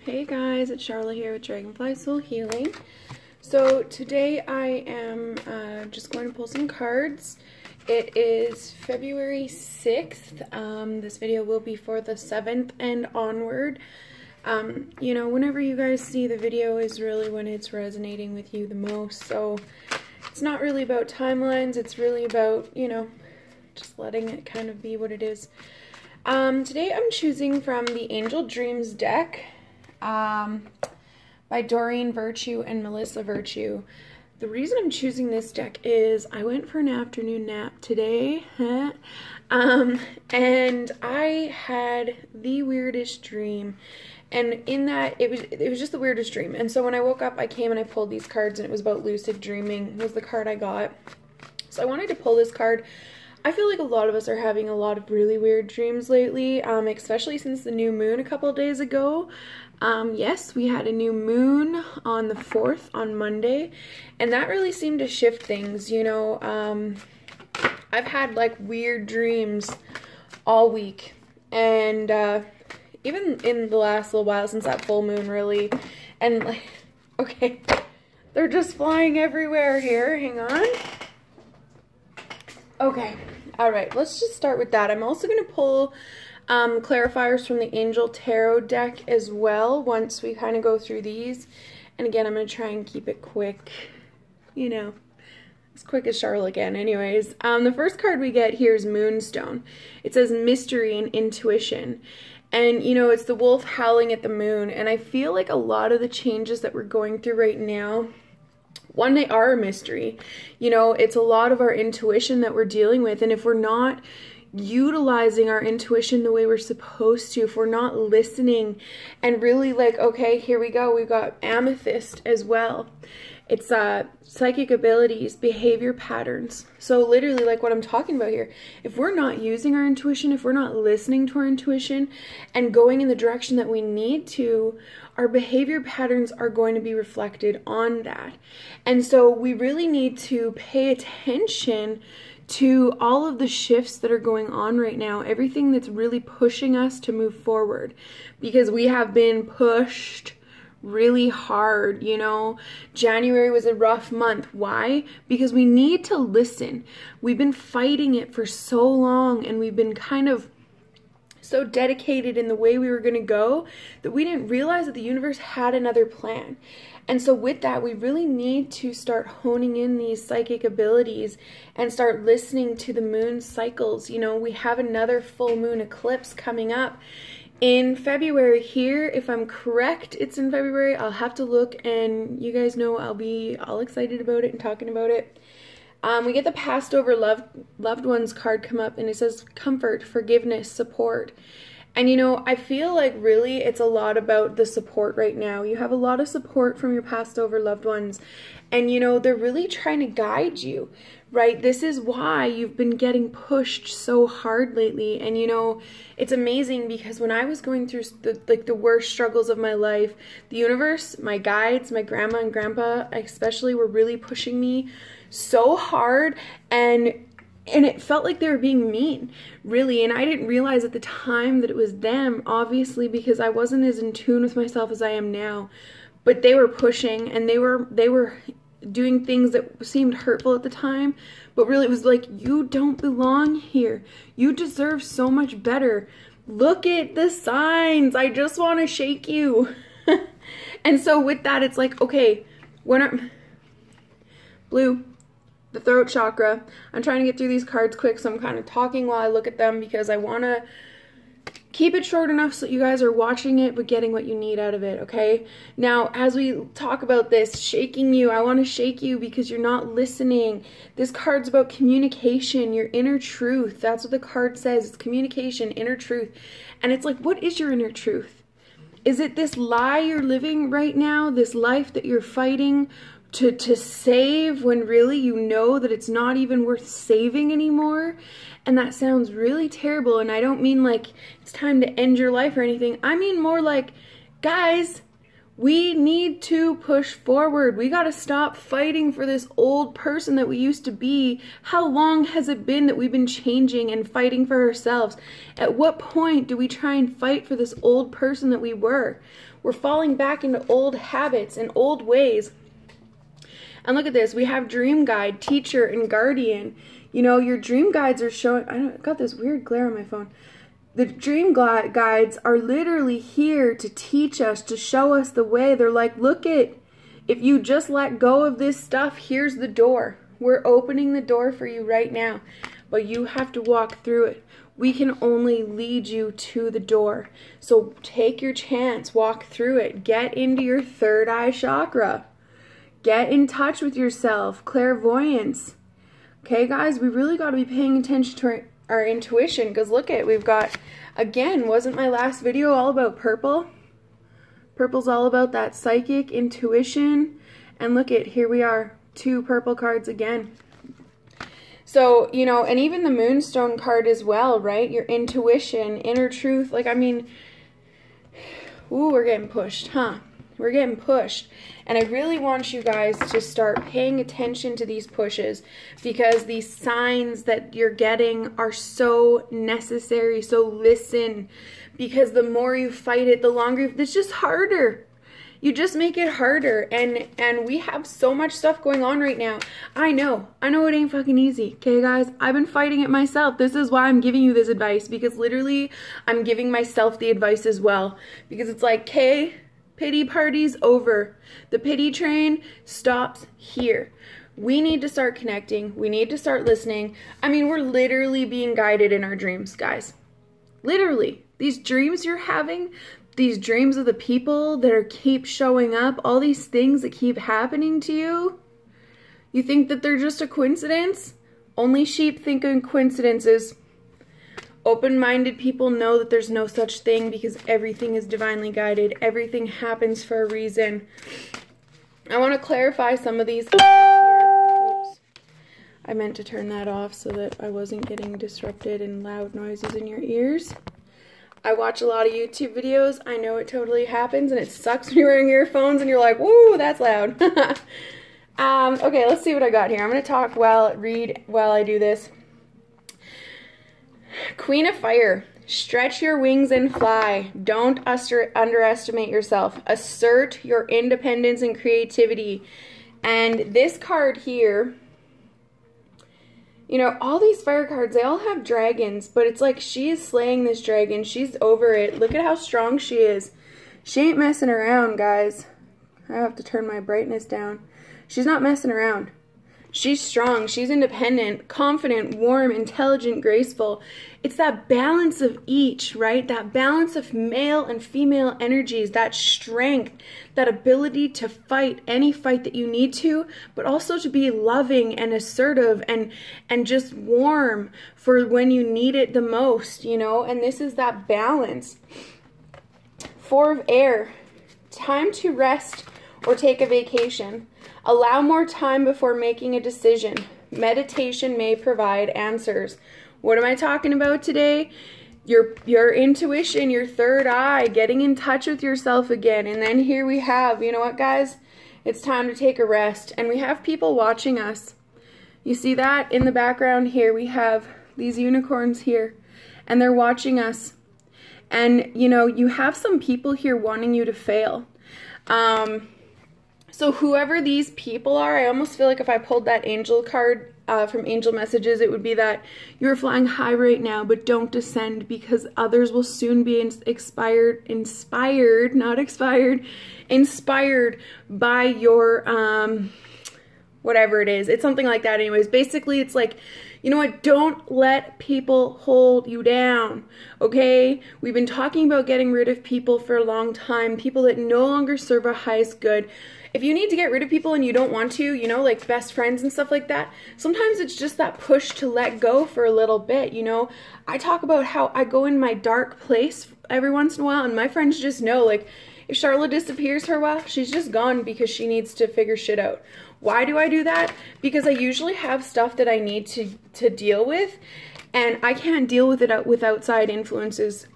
Hey guys, it's Charlotte here with Dragonfly Soul Healing. So today I am just going to pull some cards. It is February 6th. This video will be for the 7th and onward. You know, whenever you guys see the video is really when it's resonating with you the most. So it's not really about timelines, it's really about, you know, just letting it kind of be what it is. Today I'm choosing from the Angel Dreams deck by Doreen Virtue and Melissa Virtue. The reason I'm choosing this deck is I went for an afternoon nap today, and I had the weirdest dream. And in that, it was just the weirdest dream. And so when I woke up, I came and I pulled these cards, and it was about lucid dreaming was the card I got. So I wanted to pull this card. I feel like a lot of us are having a lot of really weird dreams lately, especially since the new moon a couple of days ago. Yes, we had a new moon on the 4th on Monday, and that really seemed to shift things, you know. I've had like weird dreams all week, and even in the last little while since that full moon really, and like, okay, they're just flying everywhere here, hang on. Okay, alright, let's just start with that. I'm also going to pull clarifiers from the Angel Tarot deck as well once we kind of go through these. And again, I'm going to try and keep it quick, you know, as quick as Charlotte can. Anyways, the first card we get here is Moonstone. It says mystery and intuition. And, you know, it's the wolf howling at the moon. And I feel like a lot of the changes that we're going through right now, one, they are a mystery. You know, it's a lot of our intuition that we're dealing with. And if we're not utilizing our intuition the way we're supposed to, if we're not listening and really like, okay, here we go. We've got Amethyst as well. It's psychic abilities, behavior patterns. So literally like what I'm talking about here, if we're not using our intuition, if we're not listening to our intuition and going in the direction that we need to, our behavior patterns are going to be reflected on that. And so we really need to pay attention to all of the shifts that are going on right now, everything that's really pushing us to move forward, because we have been pushed really hard, you know. January was a rough month. Why? Because we need to listen. We've been fighting it for so long, and we've been kind of so dedicated in the way we were going to go that we didn't realize that the universe had another plan. And so with that, we really need to start honing in these psychic abilities and start listening to the moon cycles. You know, we have another full moon eclipse coming up in February here. If I'm correct, it's in February. I'll have to look, and you guys know I'll be all excited about it and talking about it. We get the passed over loved ones card come up, and it says comfort, forgiveness, support. And you know, I feel like really it's a lot about the support right now. You have a lot of support from your passed over loved ones, and you know, they're really trying to guide you, right? This is why you've been getting pushed so hard lately. And you know, it's amazing because when I was going through the worst struggles of my life, the universe, my guides, my grandma and grandpa especially, were really pushing me so hard, and it felt like they were being mean, really. And I didn't realize at the time that it was them, obviously, because I wasn't as in tune with myself as I am now. But they were pushing, and they were doing things that seemed hurtful at the time, but really it was like, you don't belong here. You deserve so much better. Look at the signs. I just want to shake you. And so with that, it's like, okay, blue, the throat chakra. I'm trying to get through these cards quick, so I'm kind of talking while I look at them because I want to keep it short enough so that you guys are watching it but getting what you need out of it, okay? Now, as we talk about this, shaking you, I want to shake you because you're not listening. This card's about communication, your inner truth. That's what the card says. It's communication, inner truth. And it's like, what is your inner truth? Is it this lie you're living right now, this life that you're fighting to save, when really you know that it's not even worth saving anymore? And that sounds really terrible, and I don't mean like it's time to end your life or anything. I mean more like, guys, We need to push forward. We got to stop fighting for this old person that we used to be. How long has it been that we've been changing and fighting for ourselves? At what point do we try and fight for this old person that we were? We're falling back into old habits and old ways. And look at this. We have dream guide, teacher, and guardian. You know, your dream guides are showing... I got this weird glare on my phone. The dream guides are literally here to teach us, to show us the way. They're like, look it, if you just let go of this stuff, here's the door. We're opening the door for you right now, but you have to walk through it. We can only lead you to the door. So take your chance, walk through it, get into your third eye chakra. Get in touch with yourself, clairvoyance. Okay, guys, we really got to be paying attention to our intuition, because look at, we've got, again, wasn't my last video all about purple? Purple's all about that psychic intuition, and look at, here we are, 2 purple cards again. So, you know, and even the Moonstone card as well, right? Your intuition, inner truth, like, I mean, ooh, we're getting pushed, huh? We're getting pushed. And I really want you guys to start paying attention to these pushes, because these signs that you're getting are so necessary. So listen, because the more you fight it, the longer, it's just harder. You just make it harder. And we have so much stuff going on right now. I know it ain't fucking easy. Okay, guys, I've been fighting it myself. This is why I'm giving you this advice, because literally I'm giving myself the advice as well, because it's like, okay, pity party's over. The pity train stops here. We need to start connecting. We need to start listening. I mean, we're literally being guided in our dreams, guys. Literally. These dreams you're having, these dreams of the people that keep showing up, all these things that keep happening to you, you think that they're just a coincidence? Only sheep think in coincidences. Open-minded people know that there's no such thing, because everything is divinely guided. Everything happens for a reason. I want to clarify some of these here. Oops. I meant to turn that off so that I wasn't getting disrupted and loud noises in your ears. I watch a lot of YouTube videos. I know it totally happens, and it sucks when you're wearing earphones and you're like, woo, that's loud. Okay, let's see what I got here. I'm going to read while I do this. Queen of Fire, stretch your wings and fly. Don't underestimate yourself. Assert your independence and creativity. And this card here, you know, all these fire cards, they all have dragons, but it's like she is slaying this dragon. She's over it. Look at how strong she is. She ain't messing around, guys. I have to turn my brightness down. She's not messing around. She's strong, she's independent, confident, warm, intelligent, graceful. It's that balance of each, right? That balance of male and female energies, that strength, that ability to fight any fight that you need to, but also to be loving and assertive and just warm for when you need it the most, you know? And this is that balance. 4 of Air, time to rest or take a vacation. Allow more time before making a decision. Meditation may provide answers. What am I talking about today? Your intuition, your third eye, getting in touch with yourself again. And then here we have, you know what, guys? It's time to take a rest. And we have people watching us. You see that in the background here? We have these unicorns here, and they're watching us. And, you know, you have some people here wanting you to fail. So whoever these people are, I almost feel like if I pulled that angel card from Angel Messages, it would be that you're flying high right now, but don't descend, because others will soon be inspired by your, whatever it is. It's something like that anyways. Basically, it's like, you know what? Don't let people hold you down, okay? We've been talking about getting rid of people for a long time, people that no longer serve our highest good. If you need to get rid of people and you don't want to, you know, like best friends and stuff like that, sometimes it's just that push to let go for a little bit, you know? I talk about how I go in my dark place every once in a while, and my friends just know, like, if Charlotte disappears for a while, she's just gone because she needs to figure shit out. Why do I do that? Because I usually have stuff that I need to deal with, and I can't deal with it with outside influences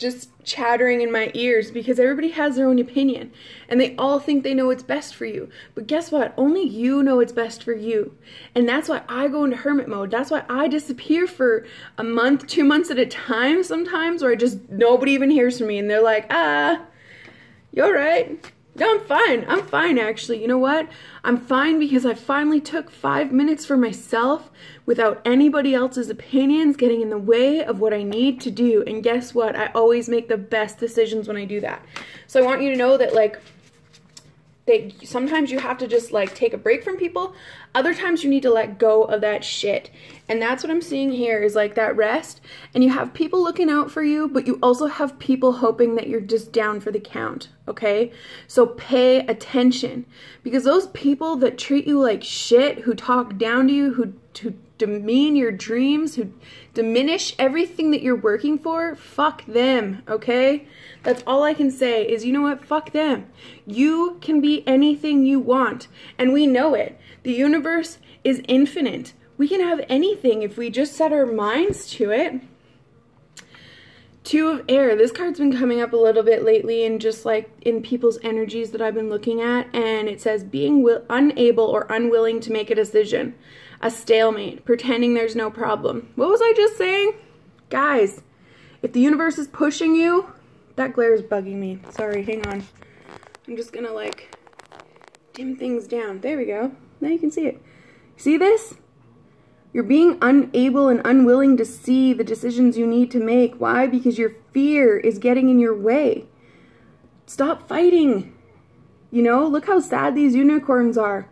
just chattering in my ears because everybody has their own opinion and they all think they know what's best for you. But guess what? Only you know what's best for you. And that's why I go into hermit mode. That's why I disappear for a month, 2 months at a time sometimes, where nobody even hears from me and they're like, you all right? No, I'm fine. I'm fine, actually. You know what? I'm fine because I finally took 5 minutes for myself without anybody else's opinions getting in the way of what I need to do. And guess what? I always make the best decisions when I do that. So I want you to know that, like, sometimes you have to just, like, take a break from people. Other times you need to let go of that shit. And that's what I'm seeing here is, like, that rest. And you have people looking out for you, but you also have people hoping that you're just down for the count, okay? So pay attention. Because those people that treat you like shit, who talk down to you, who demean your dreams, who diminish everything that you're working for, fuck them, okay? That's all I can say is, you know what, fuck them. You can be anything you want, and we know it. The universe is infinite. We can have anything if we just set our minds to it. Two of Air. This card's been coming up a little bit lately and just like in people's energies that I've been looking at, and it says being unable or unwilling to make a decision. A stalemate, pretending there's no problem. What was I just saying? Guys, if the universe is pushing you, that glare is bugging me. Sorry, hang on. I'm just gonna like dim things down. There we go. Now you can see it. See this? You're being unable and unwilling to see the decisions you need to make. Why? Because your fear is getting in your way. Stop fighting. You know, look how sad these unicorns are.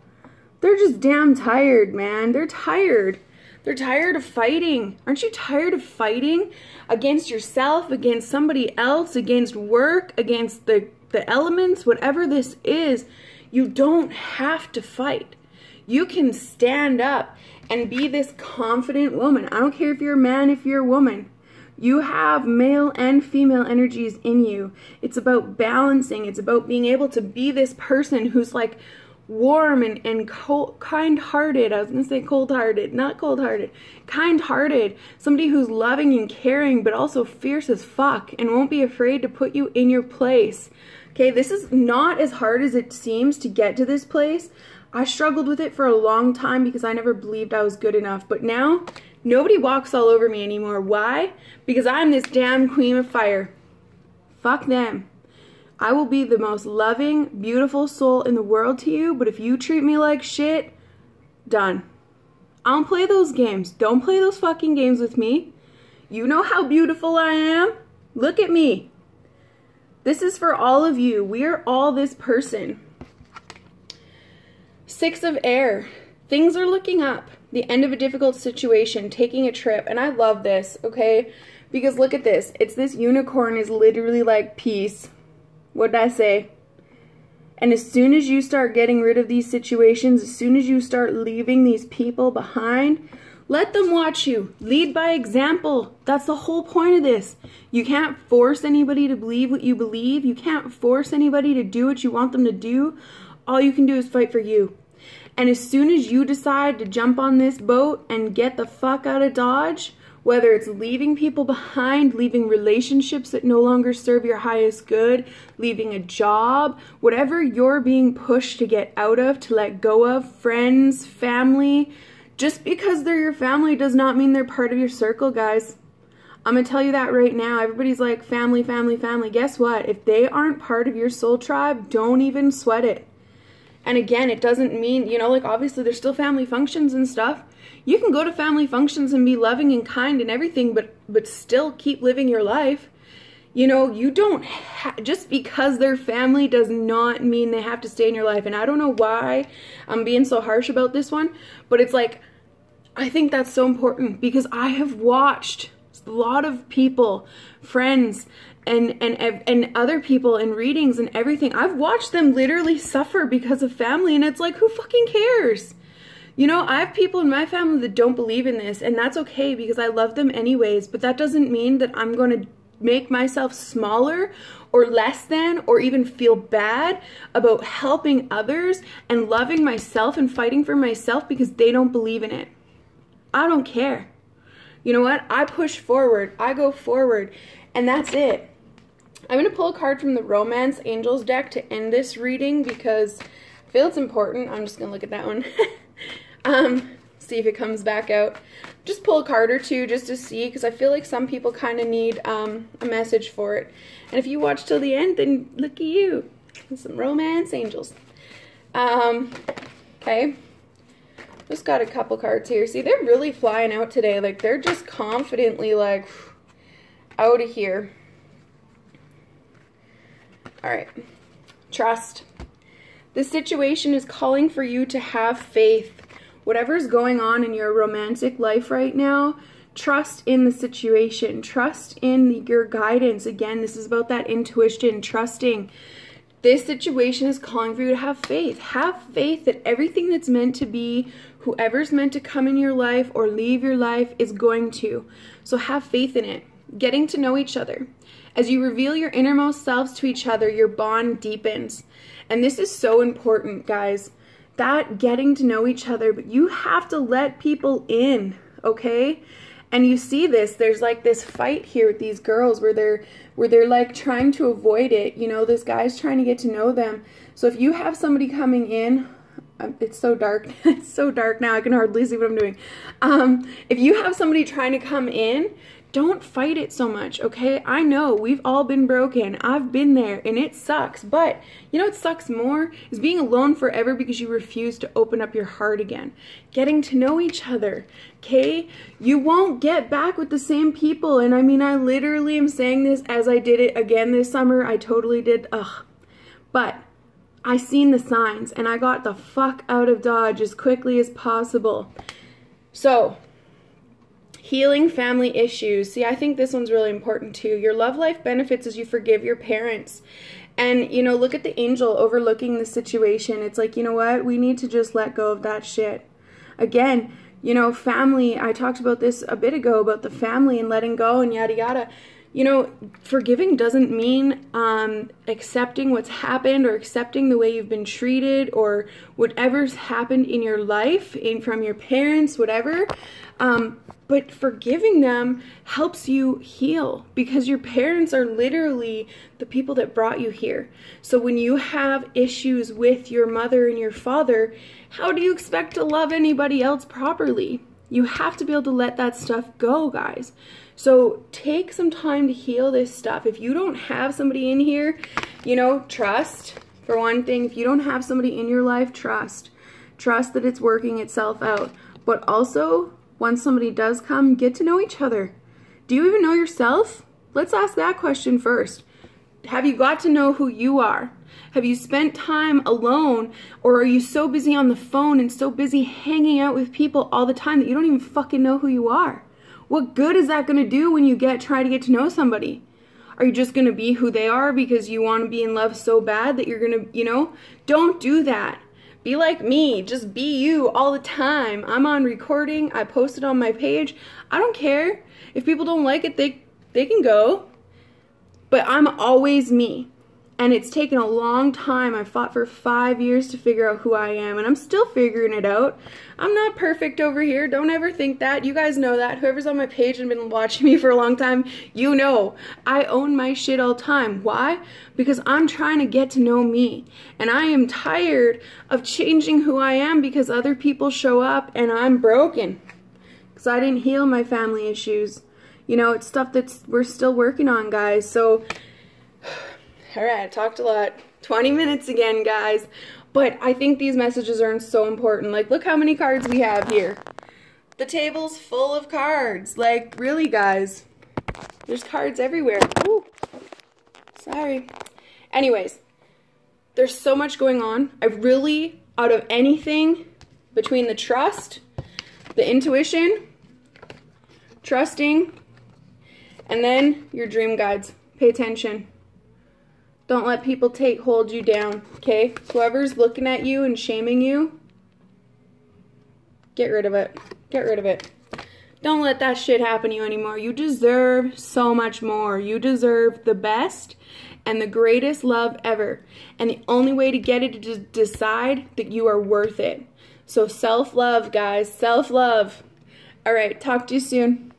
They're just damn tired, man. They're tired. They're tired of fighting. Aren't you tired of fighting against yourself, against somebody else, against work, against the elements, whatever this is? You don't have to fight. You can stand up and be this confident woman. I don't care if you're a man, if you're a woman. You have male and female energies in you. It's about balancing. It's about being able to be this person who's like warm and kind-hearted. I was going to say cold-hearted, not cold-hearted. Kind-hearted. Somebody who's loving and caring, but also fierce as fuck and won't be afraid to put you in your place. Okay, this is not as hard as it seems to get to this place. I struggled with it for a long time because I never believed I was good enough. But now, nobody walks all over me anymore. Why? Because I'm this damn queen of fire. Fuck them. I will be the most loving, beautiful soul in the world to you, but if you treat me like shit, done. I don't play those games. Don't play those fucking games with me. You know how beautiful I am? Look at me. This is for all of you. We are all this person. Six of Air. Things are looking up. The end of a difficult situation, taking a trip. And I love this, okay? Because look at this. It's this unicorn is literally like peace. What did I say? And as soon as you start getting rid of these situations, as soon as you start leaving these people behind, let them watch you. Lead by example. That's the whole point of this. You can't force anybody to believe what you believe. You can't force anybody to do what you want them to do. All you can do is fight for you. And as soon as you decide to jump on this boat and get the fuck out of Dodge, whether it's leaving people behind, leaving relationships that no longer serve your highest good, leaving a job, whatever you're being pushed to get out of, to let go of, friends, family, just because they're your family does not mean they're part of your circle, guys. I'm going to tell you that right now. Everybody's like, family, family, family. Guess what? If they aren't part of your soul tribe, don't even sweat it. And again, it doesn't mean, you know, like obviously there's still family functions and stuff. You can go to family functions and be loving and kind and everything, but still keep living your life. You know, you don't just because they're family does not mean they have to stay in your life. And I don't know why I'm being so harsh about this one, but it's like, I think that's so important because I have watched a lot of people, friends, and other people in readings and everything. I've watched them literally suffer because of family, and it's like, who fucking cares? You know, I have people in my family that don't believe in this, and that's okay because I love them anyways, but that doesn't mean that I'm going to make myself smaller or less than or even feel bad about helping others and loving myself and fighting for myself because they don't believe in it. I don't care. You know what? I push forward. I go forward, and that's it. I'm going to pull a card from the Romance Angels deck to end this reading because I feel it's important. I'm just going to look at that one. See if it comes back out. Just pull a card or two just to see, because I feel like some people kind of need a message for it. And if you watch till the end, then look at you. Some Romance Angels. Okay. Just got a couple cards here. See, they're really flying out today. Like, they're just confidently, like, out of here. All right. Trust. This situation is calling for you to have faith. Whatever's going on in your romantic life right now, trust in the situation. Trust in your guidance. Again, this is about that intuition, trusting. This situation is calling for you to have faith. Have faith that everything that's meant to be, whoever's meant to come in your life or leave your life is going to. So have faith in it. Getting to know each other. As you reveal your innermost selves to each other, your bond deepens. And this is so important, guys. That getting to know each other, but you have to let people in, okay? And you see this, there's like this fight here with these girls where they're like trying to avoid it. You know, this guy's trying to get to know them. So if you have somebody coming in, it's so dark. It's so dark now, I can hardly see what I'm doing. If you have somebody trying to come in, don't fight it so much, okay? I know we've all been broken. I've been there and it sucks. But you know what sucks more is being alone forever because you refuse to open up your heart again. Getting to know each other, okay? You won't get back with the same people. And I mean, I literally am saying this as I did it again this summer. I totally did, But I seen the signs and I got the fuck out of Dodge as quickly as possible. So, healing family issues. See, I think this one's really important too. Your love life benefits as you forgive your parents. And, you know, look at the angel overlooking the situation. It's like, you know what? We need to just let go of that shit. Again, you know, family, I talked about this a bit ago, about the family and letting go and yada yada. You know, forgiving doesn't mean accepting what's happened or accepting the way you've been treated or whatever's happened in your life, from your parents, whatever. But forgiving them helps you heal because your parents are literally the people that brought you here. So when you have issues with your mother and your father, how do you expect to love anybody else properly? You have to be able to let that stuff go, guys. So take some time to heal this stuff. If you don't have somebody in here, you know, trust. For one thing, if you don't have somebody in your life, trust. Trust that it's working itself out. But also, once somebody does come, get to know each other. Do you even know yourself? Let's ask that question first. Have you got to know who you are? Have you spent time alone, or are you so busy on the phone and so busy hanging out with people all the time that you don't even fucking know who you are? What good is that going to do when you try to get to know somebody? Are you just going to be who they are because you want to be in love so bad that you're going to, you know? Don't do that. Be like me. Just be you all the time. I'm on recording. I post it on my page. I don't care. If people don't like it, they can go. But I'm always me. And it's taken a long time. I fought for 5 years to figure out who I am. And I'm still figuring it out. I'm not perfect over here. Don't ever think that. You guys know that. Whoever's on my page and been watching me for a long time, you know. I own my shit all the time. Why? Because I'm trying to get to know me. And I am tired of changing who I am because other people show up and I'm broken. Because I didn't heal my family issues. You know, it's stuff we're still working on, guys. So, alright, I talked a lot. 20 minutes again, guys. But I think these messages are so important. Like, look how many cards we have here. The table's full of cards. Like, really, guys. There's cards everywhere. Ooh. Sorry. Anyways, there's so much going on. I really, out of anything, between the trust, the intuition, trusting, and then your dream guides. Pay attention. Don't let people hold you down, okay? Whoever's looking at you and shaming you, get rid of it. Get rid of it. Don't let that shit happen to you anymore. You deserve so much more. You deserve the best and the greatest love ever. And the only way to get it is to decide that you are worth it. So self-love, guys. Self-love. All right, talk to you soon.